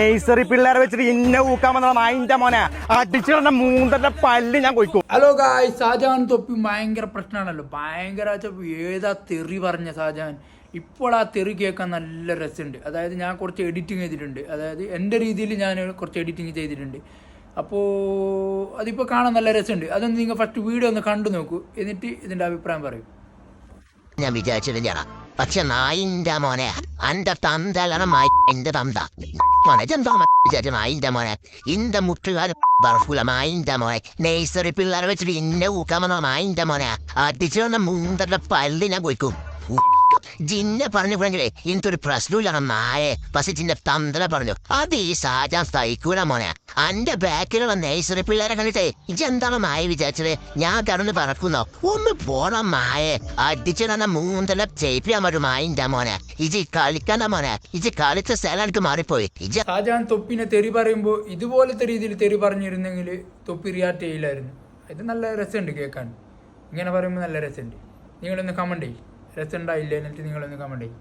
Nursery പിള്ളേരെ വെച്ചിട്ട് ഇന്ന ഊക്കാൻ വന്ന അതിന്റെ മോനെ അടിച്ചിടന്ന മൂന്നന്റെ പല്ല് ഞാൻ കൊയ്ക്കും. ഹലോ ഗായ്സ്, ഷാജഹാൻ തൊപ്പി ഭയങ്കര പ്രശ്നമാണല്ലോ. ഭയങ്കര ഏതാ തെറി പറഞ്ഞ ഷാജഹാൻ. ഇപ്പോൾ ആ തെറി കേൾക്കാൻ നല്ല രസമുണ്ട്. അതായത് ഞാൻ കുറച്ച് എഡിറ്റിങ് ചെയ്തിട്ടുണ്ട്. അതായത് എൻ്റെ രീതിയിൽ ഞാൻ കുറച്ച് എഡിറ്റിങ് ചെയ്തിട്ടുണ്ട്. അപ്പോൾ അതിപ്പോൾ കാണാൻ നല്ല രസമുണ്ട്. അതൊന്ന് നിങ്ങൾ ഫസ്റ്റ് വീഡിയോ ഒന്ന് കണ്ടു നോക്കൂ, എന്നിട്ട് ഇതിൻ്റെ അഭിപ്രായം പറയും. ഞാൻ വിചാരിച്ചില്ല, പക്ഷെ നായിന്റെ മോനെ അന്റെ തന്തലാണ് എന്റെ തന്ത മോനെ. എന്താ വിചാരിച്ച നായിന്റെ മോനെ ഇന്റെ മുട്ടുകാർ ബർഫുല മായിന്റെ മോനെ. നേഴ്സറി പിള്ളേരെ വെച്ചിട്ട് ഇന്നെ ഊക്കാമെന്ന മായിന്റെ മോനെ അടിച്ചു വന്ന മുന്തന്റെ പല്ലിനെ കൊയ്ക്കും. ജിന്നെ പറഞ്ഞപ്പോഴെങ്കിലേ ഇന്നൊരു പ്രശ്നമില്ലാണ് നായെ. പക്ഷെ ജിന്റെ തന്തനെ പറഞ്ഞു അത് ഈ ഷാജഹാൻ സഹിക്കൂല മോനെ. അന്റെ ബാക്കിലുള്ള നേഴ്സറി പിള്ളേരെ കണ്ടിട്ടേ ഇജെന്താണ് മായ വിചാരിച്ചത്? ഞാൻ കടന്ന് പറക്കുന്നോ? ഒന്ന് പോണം മായെ. അടിച്ചു തന്നെ മൂന്തല ചെയ്യിപ്പിക്കാൻ പറ്റും മായിന്റെ മോനെ. ഇജി കളിക്കണ്ട മോനെ. ഇജി കളിച്ച സ്ഥലം എനിക്ക് മാറിപ്പോയി. ഷാജഹാൻ തൊപ്പിനെ തെറി പറയുമ്പോൾ ഇതുപോലത്തെ രീതിയിൽ തെറി പറഞ്ഞിരുന്നെങ്കിൽ തൊപ്പി റിയാക്ട് ചെയ്യില്ലായിരുന്നു. ഇത് നല്ല രസമുണ്ട് കേൾക്കാൻ. ഇങ്ങനെ പറയുമ്പോൾ നല്ല രസമുണ്ട്. നിങ്ങളൊന്ന് കമന്റ് ചെയ്യും രസം ഉണ്ടായില്ല, എന്നിട്ട് നിങ്ങളൊന്ന് കമന്റ് ചെയ്യും.